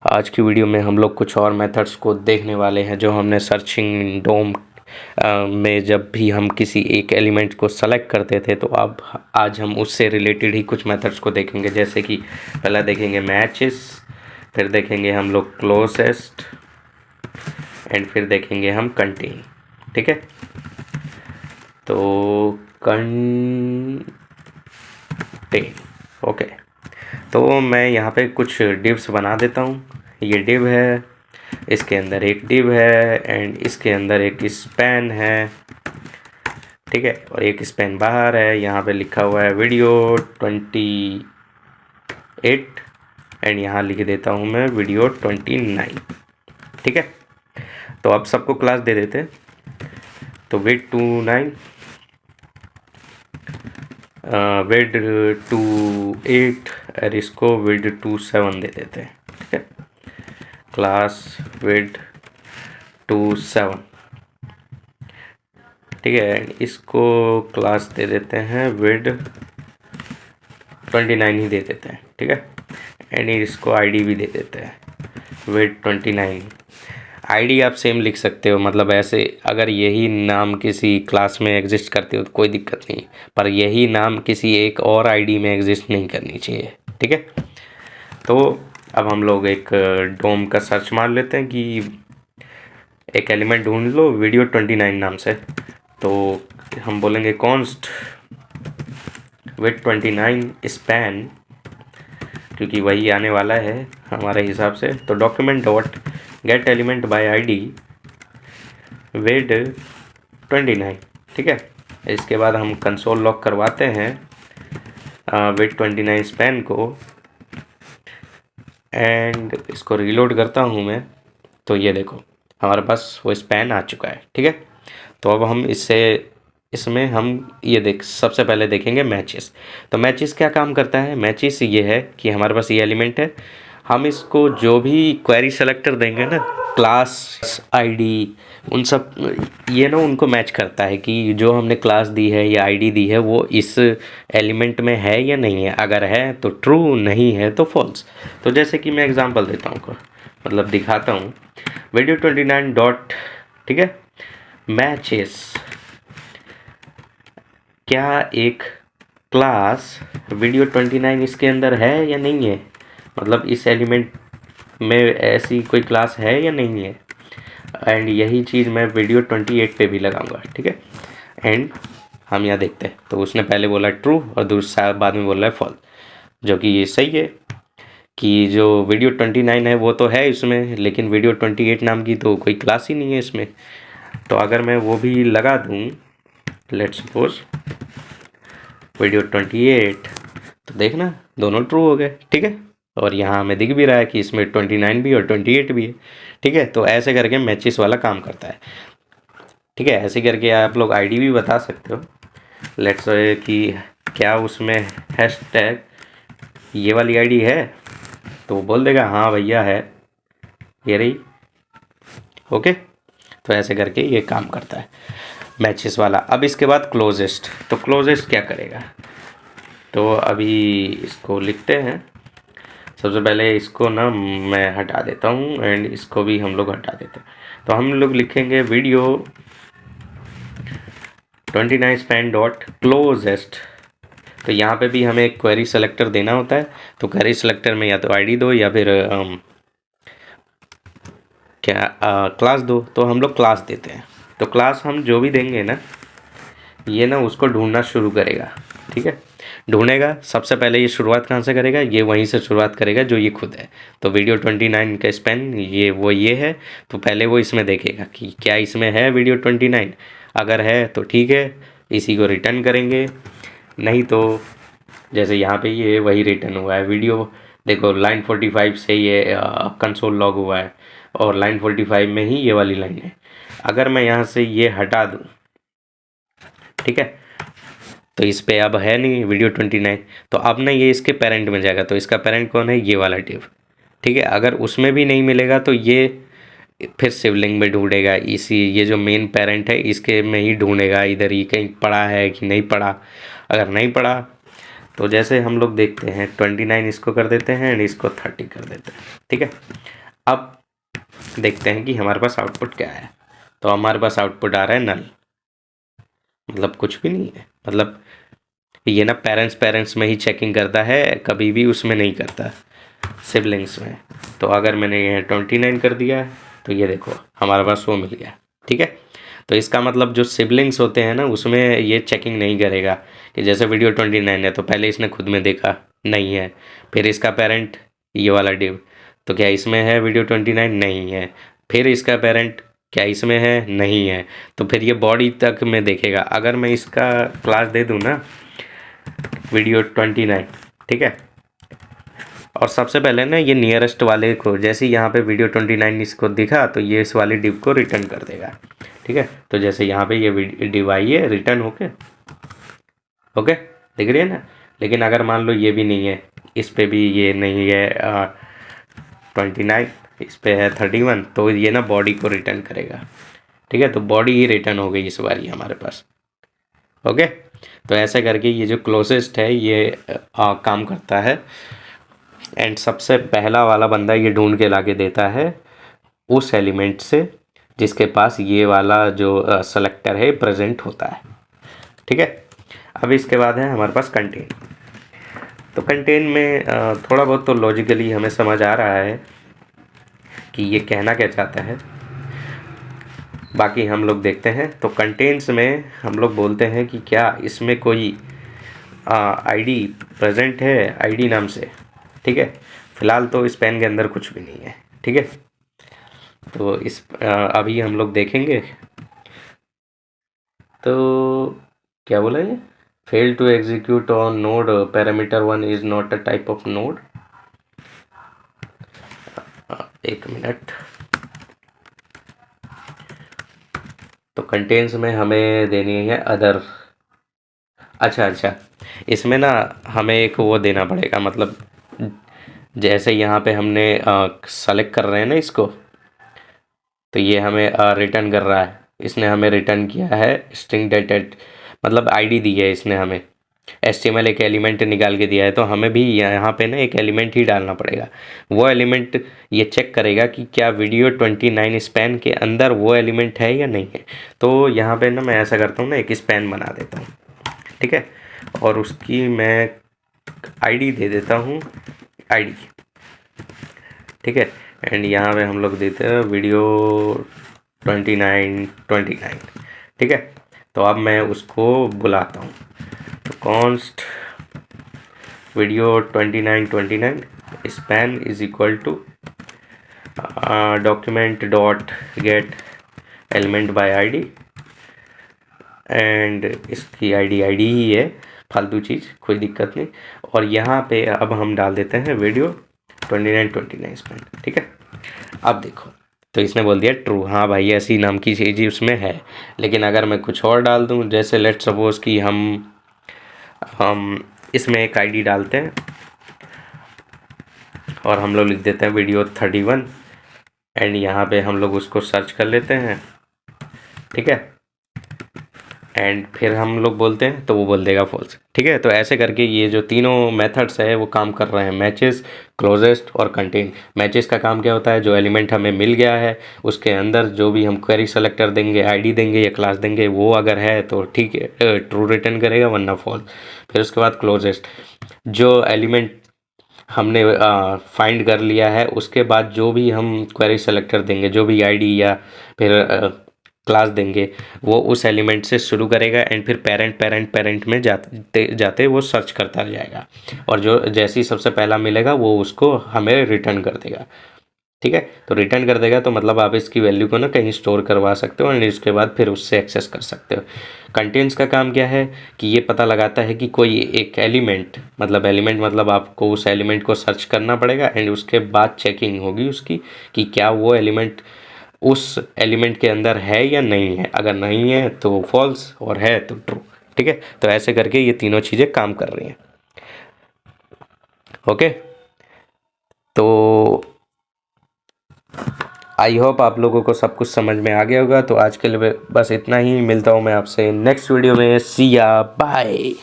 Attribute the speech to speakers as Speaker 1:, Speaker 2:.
Speaker 1: आज की वीडियो में हम लोग कुछ और मेथड्स को देखने वाले हैं जो हमने सर्चिंग डोम में जब भी हम किसी एक एलिमेंट को सेलेक्ट करते थे, तो अब आज हम उससे रिलेटेड ही कुछ मेथड्स को देखेंगे। जैसे कि पहला देखेंगे मैचेस, फिर देखेंगे हम लोग क्लोजेस्ट, एंड फिर देखेंगे हम कंटेन। ठीक है, तो कंटेन। ओके, तो मैं यहाँ पे कुछ डिव्स बना देता हूँ। ये डिव है, इसके अंदर एक डिव है, एंड इसके अंदर एक स्पैन है। ठीक है, और एक स्पैन बाहर है। यहाँ पे लिखा हुआ है वीडियो 28, एंड यहाँ लिख देता हूँ मैं वीडियो 29। ठीक है, तो अब सबको क्लास दे देते हैं। तो विड 29, विड 28 और इसको विड 27 दे देते हैं। ठीक है, क्लास विड 27। ठीक है, इसको क्लास दे देते हैं विड 29 ही दे देते हैं। ठीक है, एंड इसको आईडी भी दे देते हैं विड 29। आईडी आप सेम लिख सकते हो, मतलब ऐसे अगर यही नाम किसी क्लास में एग्जिस्ट करते हो तो कोई दिक्कत नहीं, पर यही नाम किसी एक और आईडी में एग्जिस्ट नहीं करनी चाहिए। ठीक है, तो अब हम लोग एक डोम का सर्च मार लेते हैं कि एक एलिमेंट ढूंढ लो वीडियो 29 नाम से। तो हम बोलेंगे कॉन्स्ट विड 29 स्पैन, क्योंकि वही आने वाला है हमारे हिसाब से। तो document dot get element by ID with 29। ठीक है, इसके बाद हम कंसोल लॉग करवाते हैं विड 29 स्पैन को, एंड इसको रीलोड करता हूँ मैं। तो ये देखो हमारे पास वो स्पैन आ चुका है। ठीक है, तो अब हम इसमें हम ये सबसे पहले देखेंगे मैचेस। तो मैचेस क्या काम करता है? मैचेस ये है कि हमारे पास ये एलिमेंट है, हम इसको जो भी क्वेरी सेलेक्टर देंगे ना, क्लास आईडी उन सब ये ना उनको मैच करता है कि जो हमने क्लास दी है या आईडी दी है वो इस एलिमेंट में है या नहीं है। अगर है तो ट्रू, नहीं है तो फॉल्स। तो जैसे कि मैं एग्जांपल देता हूँ, मतलब दिखाता हूँ वीडियो 29 डॉट, ठीक है, मैचेस। क्या एक क्लास वीडियो 29 इसके अंदर है या नहीं है, मतलब इस एलिमेंट में ऐसी कोई क्लास है या नहीं है। एंड यही चीज़ मैं वीडियो 28 पे भी लगाऊंगा। ठीक है, एंड हम यहाँ देखते हैं तो उसने पहले बोला ट्रू और दूसरा बाद में बोला है फॉल्स, जो कि ये सही है कि जो वीडियो 29 है वो तो है इसमें, लेकिन वीडियो 28 नाम की तो कोई क्लास ही नहीं है इसमें। तो अगर मैं वो भी लगा दूँ, लेट्स सपोज वीडियो 28, तो देखना दोनों ट्रू हो गए। ठीक है, और यहाँ हमें दिख भी रहा है कि इसमें 29 भी और 28 भी है। ठीक है, तो ऐसे करके मैचेस वाला काम करता है। ठीक है, ऐसे करके आप लोग आईडी भी बता सकते हो। लेट्स से कि क्या उसमें हैशटैग ये वाली आईडी है, तो वो बोल देगा हाँ भैया है, ये रही। ओके, तो ऐसे करके ये काम करता है मैचेस वाला। अब इसके बाद क्लोजेस्ट। तो क्लोजेस्ट क्या करेगा, तो अभी इसको लिखते हैं। सबसे पहले इसको ना मैं हटा देता हूँ, एंड इसको भी हम लोग हटा देते हैं। तो हम लोग लिखेंगे वीडियो 29 स्पैन डॉट क्लोजेस्ट। तो यहाँ पे भी हमें एक क्वेरी सेलेक्टर देना होता है। तो क्वेरी सेलेक्टर में या तो आईडी दो या फिर क्लास दो। तो हम लोग क्लास देते हैं। तो क्लास हम जो भी देंगे ना, ये ना उसको ढूंढना शुरू करेगा। ठीक है, ढूंढेगा। सबसे पहले ये शुरुआत कहाँ से करेगा, ये वहीं से शुरुआत करेगा जो ये खुद है। तो वीडियो 29 का स्पैन ये है, तो पहले वो इसमें देखेगा कि क्या इसमें है वीडियो 29। अगर है तो ठीक है, इसी को रिटर्न करेंगे। नहीं तो जैसे यहाँ पे ये वही रिटर्न हुआ है वीडियो, देखो लाइन 45 से ये कंसोल लॉग हुआ है, और लाइन 45 में ही ये वाली लाइन है। अगर मैं यहाँ से ये हटा दूँ, ठीक है, तो इस पे अब है नहीं वीडियो 29, तो अब ना ये इसके पेरेंट में जाएगा। तो इसका पेरेंट कौन है, ये वाला डिव। ठीक है, अगर उसमें भी नहीं मिलेगा तो ये फिर सिबलिंग में ढूंढेगा, इसी ये जो मेन पेरेंट है इसके में ही ढूंढेगा, इधर ही कहीं पड़ा है कि नहीं पड़ा। अगर नहीं पड़ा तो जैसे हम लोग देखते हैं 29 इसको कर देते हैं एंड इसको 30 कर देते हैं। ठीक है, अब देखते हैं कि हमारे पास आउटपुट क्या है। तो हमारे पास आउटपुट आ रहा है नल, मतलब कुछ भी नहीं है। मतलब ये ना पेरेंट्स में ही चेकिंग करता है, कभी भी उसमें नहीं करता सिबलिंग्स में। तो अगर मैंने ये 29 कर दिया तो ये देखो हमारे पास वो मिल गया। ठीक है, तो इसका मतलब जो सिबलिंग्स होते हैं ना उसमें ये चेकिंग नहीं करेगा कि जैसे वीडियो 29 है तो पहले इसने खुद में देखा नहीं है, फिर इसका पेरेंट ये वाला डिव, तो क्या इसमें है वीडियो 29? नहीं है। फिर इसका पेरेंट क्या इसमें है? नहीं है। तो फिर ये बॉडी तक में देखेगा। अगर मैं इसका क्लास दे दूँ ना वीडियो 29, ठीक है, और सबसे पहले ना ये नियरेस्ट वाले को, जैसे यहाँ पे वीडियो 29 इसको दिखा तो ये इस वाले डिव को रिटर्न कर देगा। ठीक है, तो जैसे यहाँ पे ये डिव आई है रिटर्न होके, ओके दिख रही है ना। लेकिन अगर मान लो ये भी नहीं है, इस पे भी ये नहीं है 29, इस पे है 31, तो ये ना बॉडी को रिटर्न करेगा। ठीक है, तो बॉडी ही रिटर्न हो गई इस बार ये हमारे पास। ओके, तो ऐसे करके ये जो क्लोजेस्ट है ये काम करता है। एंड सबसे पहला वाला बंदा ये ढूंढ के लाके देता है उस एलिमेंट से जिसके पास ये वाला जो सेलेक्टर है प्रेजेंट होता है। ठीक है, अब इसके बाद है हमारे पास कंटेन। तो कंटेन में थोड़ा बहुत तो लॉजिकली हमें समझ आ रहा है कि ये कहना क्या चाहता है, बाकी हम लोग देखते हैं। तो कंटेन्स में हम लोग बोलते हैं कि क्या इसमें कोई आईडी प्रेजेंट है आईडी नाम से। ठीक है, फ़िलहाल तो इस पेन के अंदर कुछ भी नहीं है। ठीक है, तो इस अभी हम लोग देखेंगे। तो क्या बोला ये, fail to execute on node parameter 1 is not a type of node. एक मिनट, तो कंटेन्स में हमें देनी है अदर। अच्छा, इसमें ना हमें एक वो देना पड़ेगा, मतलब जैसे यहाँ पे हमने सेलेक्ट कर रहे हैं ना इसको, तो ये हमें रिटर्न कर रहा है। इसने हमें रिटर्न किया है स्ट्रिंग डेटेड, मतलब आईडी दी है इसने हमें, HTML एक एलिमेंट निकाल के दिया है। तो हमें भी यहाँ पे ना एक एलिमेंट ही डालना पड़ेगा। वो एलिमेंट ये चेक करेगा कि क्या वीडियो 29 स्पैन के अंदर वो एलिमेंट है या नहीं है। तो यहाँ पे ना मैं ऐसा करता हूँ ना, एक स्पैन बना देता हूँ। ठीक है, और उसकी मैं आईडी दे देता हूँ आईडी। ठीक है, एंड यहाँ पे हम लोग देते हैं वीडियो 29। ठीक है, तो अब मैं उसको बुलाता हूँ। तो const video 29 span is equal to document dot get element by ID, and इसकी आईडी ही है, फालतू चीज़, कोई दिक्कत नहीं। और यहाँ पे अब हम डाल देते हैं वीडियो 29 स्पैन। ठीक है, अब देखो, तो इसने बोल दिया ट्रू। हाँ भाई, ऐसी नाम की चीज़ उसमें है। लेकिन अगर मैं कुछ और डाल दूँ, जैसे लेट सपोज कि हम इसमें एक आईडी डालते हैं और हम लोग लिख देते हैं वीडियो 31, एंड यहाँ पे हम लोग उसको सर्च कर लेते हैं। ठीक है, एंड फिर हम लोग बोलते हैं तो वो बोल देगा फॉल्स। ठीक है, तो ऐसे करके ये जो तीनों मेथड्स है वो काम कर रहे हैं, मैचेस, क्लोजेस्ट और कंटेन। मैचेस का काम क्या होता है, जो एलिमेंट हमें मिल गया है उसके अंदर जो भी हम क्वेरी सेलेक्टर देंगे, आईडी देंगे या क्लास देंगे, वो अगर है तो ठीक है ट्रू रिटर्न करेगा, वरना फॉल्स। फिर उसके बाद क्लोजेस्ट, जो एलिमेंट हमने फाइंड कर लिया है उसके बाद जो भी हम क्वेरी सेलेक्टर देंगे, जो भी आईडी या फिर क्लास देंगे, वो उस एलिमेंट से शुरू करेगा एंड फिर पेरेंट में जाते जाते वो सर्च करता जाएगा, और जो जैसे ही सबसे पहला मिलेगा वो उसको हमें रिटर्न कर देगा। ठीक है, तो रिटर्न कर देगा तो मतलब आप इसकी वैल्यू को ना कहीं स्टोर करवा सकते हो एंड इसके बाद फिर उससे एक्सेस कर सकते हो। कंटेंट्स का काम क्या है कि ये पता लगाता है कि कोई एक एलिमेंट मतलब आपको उस एलिमेंट को सर्च करना पड़ेगा एंड उसके बाद चेकिंग होगी उसकी कि क्या वो एलिमेंट उस एलिमेंट के अंदर है या नहीं है। अगर नहीं है तो फॉल्स और है तो ट्रू। ठीक है, तो ऐसे करके ये तीनों चीज़ें काम कर रही हैं। ओके, तो आई होप आप लोगों को सब कुछ समझ में आ गया होगा। तो आज के लिए बस इतना ही, मिलता हूँ मैं आपसे नेक्स्ट वीडियो में। सी या बाय।